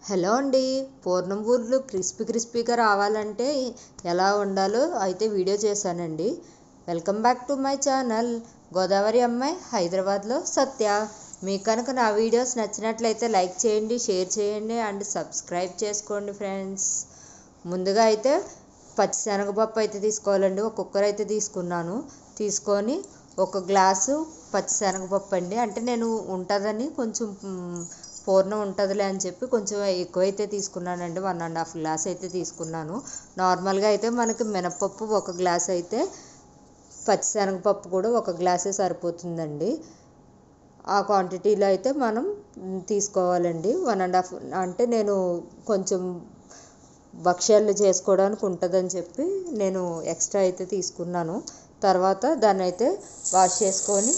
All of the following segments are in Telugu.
హలో అండి. పూర్ణం బూరెలు క్రిస్పీగా రావాలంటే ఎలా వండాలో అయితే వీడియో చేశానండి. Welcome back to my channel Godavari అమ్మాయి హైదరాబాద్లో సత్య. మీకు కనుక నా వీడియోస్ నచ్చినట్లయితే లైక్ చేయండి, షేర్ చేయండి అండ్ సబ్స్క్రైబ్ చేసుకోండి ఫ్రెండ్స్. ముందుగా అయితే పచ్చిశనగపప్పు అయితే తీసుకోవాలండి. ఒక కుక్కర్ అయితే తీసుకొని ఒక గ్లాసు పచ్చిశనగపప్పు అండి. అంటే నేను ఉంటుందని కొంచెం పూర్ణం ఉంటుందిలే అని చెప్పి కొంచెం ఎక్కువైతే తీసుకున్నానండి. 1.5 గ్లాస్ అయితే తీసుకున్నాను. నార్మల్గా అయితే మనకి మినపప్పు ఒక గ్లాస్ అయితే పచ్చిశనగపప్పు కూడా ఒక గ్లాసే సరిపోతుందండి. ఆ క్వాంటిటీలో అయితే మనం తీసుకోవాలండి. 1.5 అంటే నేను కొంచెం భక్ష్యాలు చేసుకోవడానికి ఉంటుందని చెప్పి నేను ఎక్స్ట్రా అయితే తీసుకున్నాను. తర్వాత దాన్ని అయితే వాష్ చేసుకొని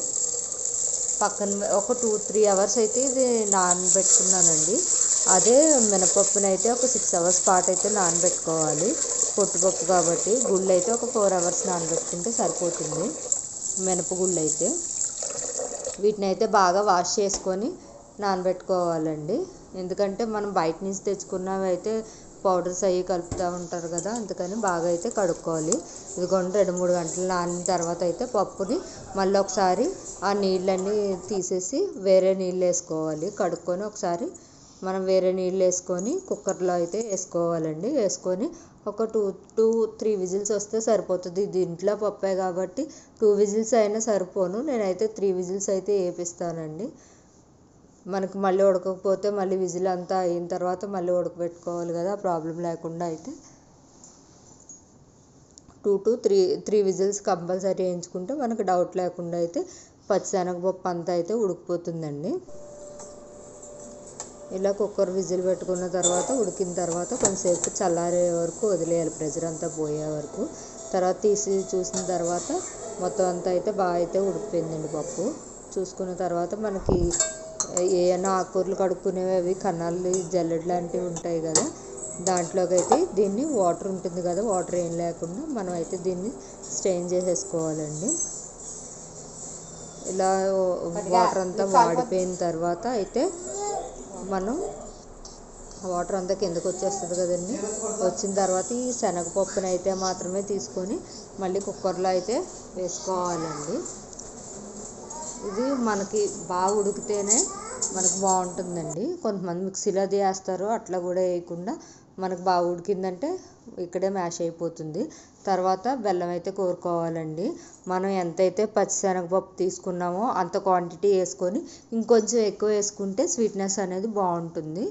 పక్కన ఒక 2-3 అవర్స్ అయితే ఇది నానబెట్టుకున్నానండి. అదే మినపప్పునైతే ఒక 6 అవర్స్ పాటు అయితే నానబెట్టుకోవాలి. పొట్టుపప్పు కాబట్టి గుళ్ళు అయితే ఒక 4 అవర్స్ నానబెట్టుకుంటే సరిపోతుంది. మినపగుళ్ళు అయితే వీటిని అయితే బాగా వాష్ చేసుకొని నానబెట్టుకోవాలండి. ఎందుకంటే మనం బయట నుంచి తెచ్చుకున్నవి అయితే పౌడర్స్ అవి కలుపుతూ ఉంటారు కదా, అందుకని బాగా అయితే కడుక్కోవాలి. ఇదిగోండి 2-3 గంటలు నానిన తర్వాత అయితే పప్పుని మళ్ళీ ఒకసారి ఆ నీళ్ళన్నీ తీసేసి వేరే నీళ్ళు వేసుకోవాలి. కడుక్కొని ఒకసారి మనం వేరే నీళ్ళు వేసుకొని కుక్కర్లో అయితే వేసుకోవాలండి. వేసుకొని ఒక 2-3 విజిల్స్ వస్తే సరిపోతుంది. దీంట్లో పప్పే కాబట్టి 2 విజిల్స్ అయినా సరిపోను. నేనైతే 3 విజిల్స్ అయితే వేపిస్తానండి. మనకి మళ్ళీ ఉడకకపోతే మళ్ళీ విజిల్ అంతా అయిన తర్వాత మళ్ళీ ఉడకబెట్టుకోవాలి కదా, ప్రాబ్లం లేకుండా అయితే 2-3 విజిల్స్ కంపల్సరీ వేయించుకుంటే మనకు డౌట్ లేకుండా అయితే పచ్చిశనగపప్పు అంతా అయితే ఉడికిపోతుందండి. ఇలా కుక్కర్ విజిల్ పెట్టుకున్న తర్వాత ఉడికిన తర్వాత కొంచెంసేపు చల్లారే వరకు వదిలేయాలి, ప్రెషర్ అంతా పోయే వరకు. తర్వాత తీసి చూసిన తర్వాత మొత్తం అంతా అయితే బాగా అయితే ఉడికిపోయిందండి పప్పు. చూసుకున్న తర్వాత మనకి ఏమైనా ఆకుకూరలు కడుక్కునేవి అవి కన్నాలు జల్లెడ లాంటివి ఉంటాయి కదా, దాంట్లోకి అయితే దీన్ని వాటర్ ఉంటుంది కదా, వాటర్ ఏం లేకుండా మనం అయితే దీన్ని స్ట్రెయిన్ చేసేసుకోవాలండి. ఇలా వాటర్ అంతా వాడిపోయిన తర్వాత అయితే మనం వాటర్ అంతా కిందకు వచ్చేస్తుంది కదండి. వచ్చిన తర్వాత ఈ శనగపప్పుని అయితే మాత్రమే తీసుకొని మళ్ళీ కుక్కర్లో అయితే వేసుకోవాలండి. ఇది మనకి బాగా ఉడికితేనే మనకు బాగుంటుందండి. కొంతమంది మిక్సీలో అది వేస్తారు, అట్లా కూడా వేయకుండా మనకు బాగా ఉడికిందంటే ఇక్కడే మ్యాష్ అయిపోతుంది. తర్వాత బెల్లం అయితే కోరుకోవాలండి. మనం ఎంతైతే పచ్చిశనగపప్పు తీసుకున్నామో అంత క్వాంటిటీ వేసుకొని ఇంకొంచెం ఎక్కువ వేసుకుంటే స్వీట్నెస్ అనేది బాగుంటుంది.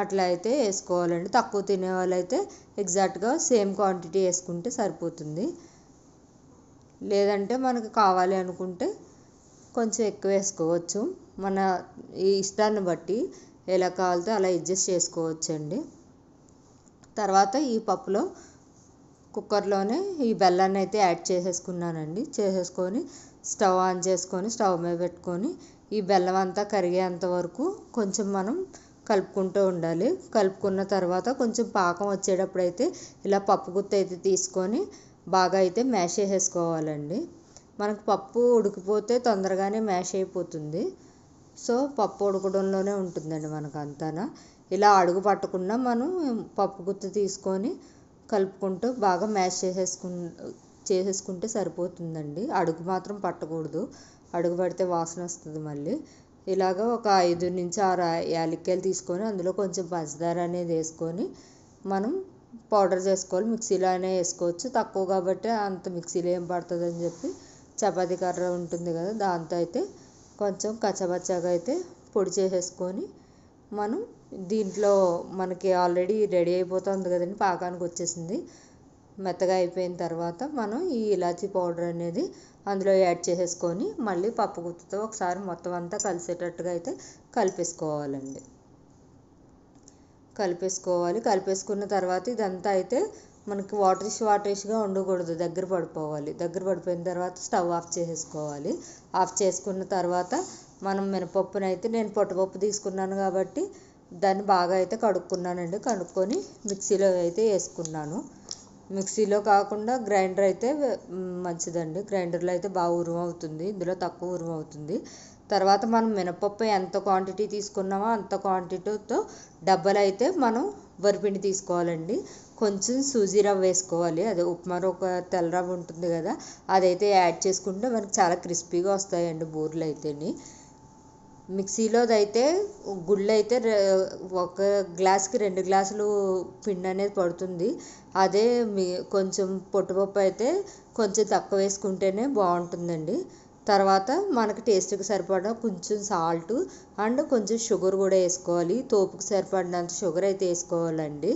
అట్లా అయితే వేసుకోవాలండి. తక్కువ తినే వాళ్ళు అయితే ఎగ్జాక్ట్గా సేమ్ క్వాంటిటీ వేసుకుంటే సరిపోతుంది. లేదంటే మనకు కావాలి అనుకుంటే కొంచెం ఎక్కువ వేసుకోవచ్చు. మన ఈ ఇష్టాన్ని బట్టి ఎలా కావాలితే అలా అడ్జస్ట్ చేసుకోవచ్చండి. తర్వాత ఈ పప్పులో కుక్కర్లోనే ఈ బెల్లాన్ని అయితే యాడ్ చేసేసుకున్నానండి. చేసేసుకొని స్టవ్ ఆన్ చేసుకొని స్టవ్ మీద పెట్టుకొని ఈ బెల్లం అంతా కరిగేంత వరకు కొంచెం మనం కలుపుకుంటూ ఉండాలి. కలుపుకున్న తర్వాత కొంచెం పాకం వచ్చేటప్పుడు అయితే ఇలా పప్పు గుత్తి అయితే తీసుకొని బాగా అయితే మ్యాష్ చేసేసుకోవాలండి. మనకు పప్పు ఉడికిపోతే తొందరగానే మ్యాష్ అయిపోతుంది. సో పప్పు ఉడకడంలోనే ఉంటుందండి మనకు అంతానా. ఇలా అడుగు పట్టకుండా మనం పప్పు గుత్తి తీసుకొని కలుపుకుంటూ బాగా మ్యాష్ చేసేసుకుంటే సరిపోతుందండి. అడుగు మాత్రం పట్టకూడదు, అడుగు పడితే వాసన వస్తుంది మళ్ళీ. ఇలాగ ఒక 5-6 యాలక్కాయలు తీసుకొని అందులో కొంచెం పంచదార అనేది వేసుకొని మనం పౌడర్ చేసుకోవాలి. మిక్సీలో అయినా వేసుకోవచ్చు, తక్కువ కాబట్టి అంత మిక్సీలో ఏం పడుతుందని చెప్పి చపాతీ కర్ర ఉంటుంది కదా, దాంతో అయితే కొంచెం కచ్చబచ్చగా అయితే పొడి చేసేసుకొని మనం దీంట్లో మనకి ఆల్రెడీ రెడీ అయిపోతుంది కదండి, పాకానికి వచ్చేసింది. మెత్తగా అయిపోయిన తర్వాత మనం ఈ ఇలాచీ పౌడర్ అనేది అందులో యాడ్ చేసేసుకొని మళ్ళీ పప్పు గుత్తితో ఒకసారి మొత్తం అంతా కలిసేటట్టుగా అయితే కలిపేసుకోవాలండి. కలిపేసుకున్న తర్వాత ఇదంతా అయితే మనకి వాటరిష్గా ఉండకూడదు, దగ్గర పడిపోవాలి. దగ్గర పడిపోయిన తర్వాత స్టవ్ ఆఫ్ చేసేసుకోవాలి. ఆఫ్ చేసుకున్న తర్వాత మనం మినపప్పునైతే నేను పొట్టుపప్పు తీసుకున్నాను కాబట్టి దాన్ని బాగా అయితే కడుక్కున్నానండి. కడుక్కొని మిక్సీలో అయితే వేసుకున్నాను. మిక్సీలో కాకుండా గ్రైండర్ అయితే మంచిదండి. గ్రైండర్లో అయితే బాగా ఉరుము అవుతుంది, ఇందులో తక్కువ ఉరుము అవుతుంది. తర్వాత మనం మినపప్పు ఎంత క్వాంటిటీ తీసుకున్నామో అంత క్వాంటిటీతో డబ్బలు అయితే మనం వరిపిండి తీసుకోవాలండి. కొంచెం సూజీ రవ్వ వేసుకోవాలి, అదే ఉప్మా రవ్వ తెల్ల రవ్వ ఉంటుంది కదా, అదైతే యాడ్ చేసుకుంటే మనకి చాలా క్రిస్పీగా వస్తాయండి బూరెలు అయితేని. మిక్సీలోదైతే గుళ్ళు అయితే ఒక గ్లాస్కి 2 గ్లాసులు పిండి అనేది పడుతుంది. అదే కొంచెం పొట్టుపప్పు అయితే కొంచెం తక్కువ వేసుకుంటేనే బాగుంటుందండి. తర్వాత మనకి టేస్ట్కి సరిపడా కొంచెం సాల్ట్ అండ్ కొంచెం షుగర్ కూడా వేసుకోవాలి. తోపుకి సరిపడినంత షుగర్ అయితే వేసుకోవాలండి.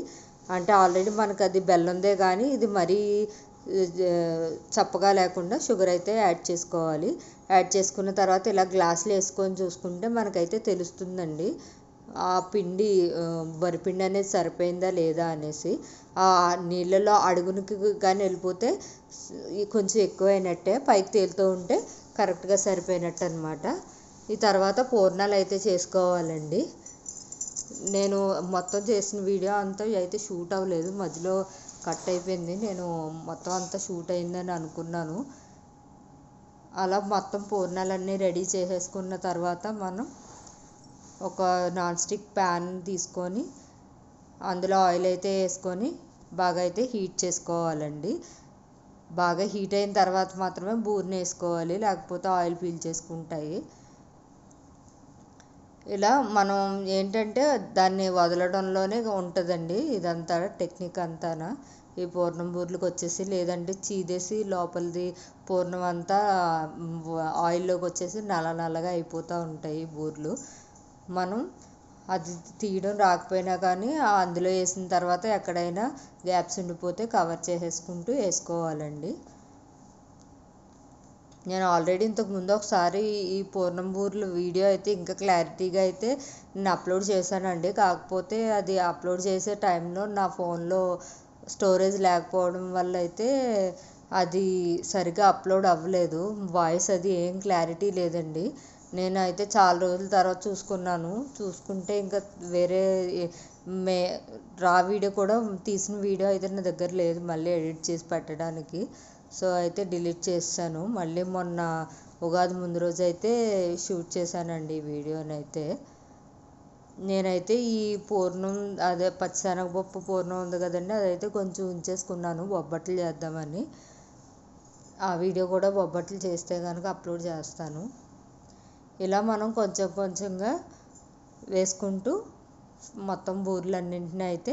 అంటే ఆల్రెడీ మనకు అది బెల్లందే కానీ ఇది మరీ చప్పగా లేకుండా షుగర్ అయితే యాడ్ చేసుకోవాలి. యాడ్ చేసుకున్న తర్వాత ఇలా గ్లాసులు వేసుకొని చూసుకుంటే మనకైతే తెలుస్తుందండి ఆ పిండి వరిపిండి అనేది సరిపోయిందా లేదా అనేసి. ఆ నీళ్ళలో అడుగునికి కానీ వెళ్ళిపోతే కొంచెం ఎక్కువైనట్టే, పైకి తేలుతూ ఉంటే కరెక్ట్గా సరిపోయినట్టు అనమాట. ఈ తర్వాత పూర్ణాలు అయితే చేసుకోవాలండి. నేను మొత్తం చేసిన వీడియో అంతా అయితే షూట్ అవ్వలేదు, మధ్యలో కట్ అయిపోయింది. నేను మొత్తం అంతా షూట్ అయిందని అనుకున్నాను. అలా మొత్తం పూర్ణాలన్నీ రెడీ చేసేసుకున్న తర్వాత మనం ఒక నాన్ స్టిక్ ప్యాన్ తీసుకొని అందులో ఆయిల్ అయితే వేసుకొని బాగా అయితే హీట్ చేసుకోవాలండి. బాగా హీట్ అయిన తర్వాత మాత్రమే బూరెని వేసుకోవాలి, లేకపోతే ఆయిల్ పీల్చేసుకుంటాయి. ఇలా మనం ఏంటంటే దాన్ని వదలడంలోనే ఉంటుందండి ఇదంతా టెక్నిక్ అంతానా. ఈ పూర్ణం బూరెలకు వచ్చేసి లేదంటే చీదేసి లోపలిది పూర్ణం అంతా ఆయిల్లోకి వచ్చేసి నల్లగా అయిపోతూ ఉంటాయి బూరెలు. మనం అది తీయడం రాకపోయినా కానీ అందులో వేసిన తర్వాత ఎక్కడైనా గ్యాప్స్ ఉండిపోతే కవర్ చేసేసుకుంటూ వేసుకోవాలండి. నేను ఆల్రెడీ ఇంతకుముందు ఒకసారి ఈ పూర్ణం బూరెలు వీడియో అయితే ఇంకా క్లారిటీగా అయితే నేను అప్లోడ్ చేశానండి. కాకపోతే అది అప్లోడ్ చేసే టైంలో నా ఫోన్లో స్టోరేజ్ లేకపోవడం వల్ల అయితే అది సరిగా అప్లోడ్ అవ్వలేదు. వాయిస్ అది ఏం క్లారిటీ లేదండి. నేనైతే చాలా రోజుల తర్వాత చూసుకుంటే ఇంకా వేరే రా వీడియో కూడా తీసిన వీడియో అయితే నా దగ్గర లేదు మళ్ళీ ఎడిట్ చేసి పెట్టడానికి. సో అయితే డిలీట్ చేశాను. మళ్ళీ మొన్న ఉగాది ముందు రోజు అయితే షూట్ చేశానండి ఈ వీడియోనైతే. నేనైతే ఈ పూర్ణం అదే పచ్చిశనగపప్పు పూర్ణం ఉంది కదండి, అదైతే కొంచెం ఉంచేసుకున్నాను బొబ్బట్లు చేద్దామని. ఆ వీడియో కూడా బొబ్బట్లు చేస్తే కనుక అప్లోడ్ చేస్తాను. ఇలా మనం కొంచెం కొంచెంగా వేసుకుంటూ మొత్తం బూరెలన్నింటినీ అయితే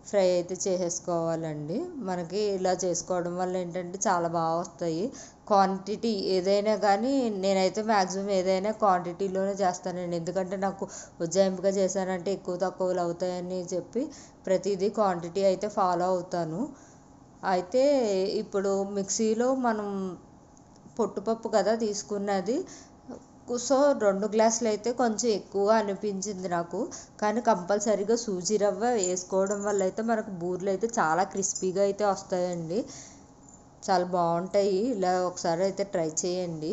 ఫ్రై అయితే చేసేసుకోవాలండి. మనకి ఇలా చేసుకోవడం వల్ల ఏంటంటే చాలా బాగా వస్తాయి. క్వాంటిటీ ఏదైనా కానీ నేనైతే మ్యాక్సిమం ఏదైనా క్వాంటిటీలోనే చేస్తానండి. ఎందుకంటే నాకు ఉజ్జాయింపుగా చేశానంటే ఎక్కువ తక్కువలు అవుతాయని చెప్పి ప్రతిదీ క్వాంటిటీ అయితే ఫాలో అవుతాను. అయితే ఇప్పుడు మిక్సీలో మనం పొట్టుపప్పు కదా తీసుకున్నది, సో 2 గ్లాసులు అయితే కొంచెం ఎక్కువ అనిపించింది నాకు. కానీ కంపల్సరీగా సూజీ రవ్వ వేసుకోవడం వల్ల అయితే మనకు బూరెలు అయితే చాలా క్రిస్పీగా అయితే వస్తాయండి, చాలా బాగుంటాయి. ఇలా ఒకసారి అయితే ట్రై చేయండి.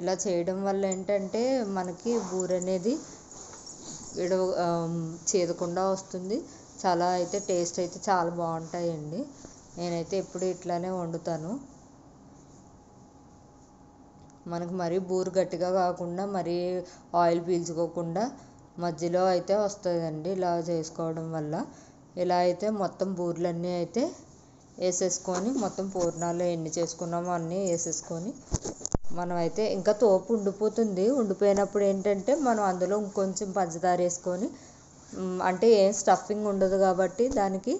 ఇలా చేయడం వల్ల ఏంటంటే మనకి బూరె అనేది చేదకుండా వస్తుంది. చాలా అయితే టేస్ట్ అయితే చాలా బాగుంటాయండి. నేనైతే ఎప్పుడు ఇట్లానే వండుతాను. మనకు మరీ బూరె గట్టిగా కాకుండా మరీ ఆయిల్ పీల్చుకోకుండా మధ్యలో అయితే వస్తుందండి ఇలా చేసుకోవడం వల్ల. ఇలా అయితే మొత్తం బూరెలన్నీ అయితే వేసేసుకొని మొత్తం పూర్ణాలు ఎన్ని చేసుకున్నామో అన్నీ వేసేసుకొని మనం అయితే ఇంకా తోపు ఉండిపోయినప్పుడు ఏంటంటే మనం అందులో ఇంకొంచెం పంచదార వేసుకొని, అంటే ఏం స్టఫింగ్ ఉండదు కాబట్టి దానికి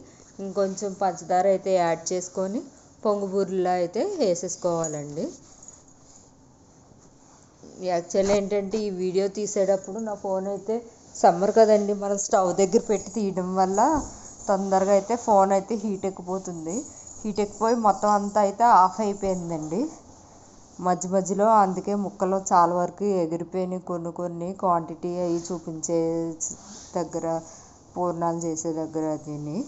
ఇంకొంచెం పంచదార అయితే యాడ్ చేసుకొని పొంగు బూరెలా అయితే వేసేసుకోవాలండి. యాక్చువల్లీ ఏంటంటే ఈ వీడియో తీసేటప్పుడు నా ఫోన్ అయితే సమ్మర్ కదండి, మనం స్టవ్ దగ్గర పెట్టి తీయడం వల్ల తొందరగా అయితే ఫోన్ అయితే హీట్ ఎక్కిపోతుంది. హీట్ ఎక్కిపోయి మొత్తం అంతా అయితే ఆఫ్ అయిపోయిందండి మధ్యలో. అందుకే ముక్కలు చాలా వరకు ఎగిరిపోయినాయి. కొన్ని క్వాంటిటీ అవి చూపించే దగ్గర, పూర్ణాలు చేసే దగ్గర తిని.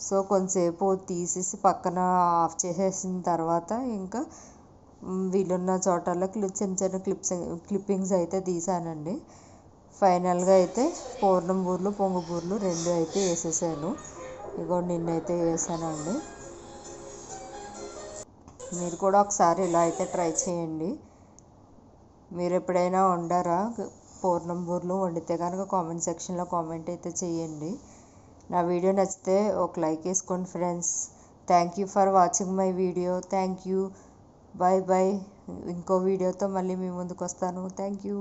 సో కొంతసేపు తీసేసి పక్కన ఆఫ్ చేసేసిన తర్వాత ఇంకా వీలున్న చోటల్లో చిన్న క్లిప్పింగ్స్ అయితే తీసానండి. ఫైనల్గా అయితే పూర్ణం బూరెలు పొంగు బూరెలు 2 అయితే వేసేసాను. ఇగో నిన్నైతే వేసానండి. మీరు కూడా ఒకసారి ఇలా అయితే ట్రై చేయండి. మీరు ఎప్పుడైనా వండారా పూర్ణం బూరెలు? వండితే కనుక కామెంట్ సెక్షన్లో కామెంట్ అయితే చేయండి. నా వీడియో నచ్చితే ఒక లైక్ వేసుకోండి friends. Thank you for watching my video. Thank you. Bye bye. ఇంకో వీడియోతో మళ్ళీ మీ ముందుకు వస్తాను. Thank you.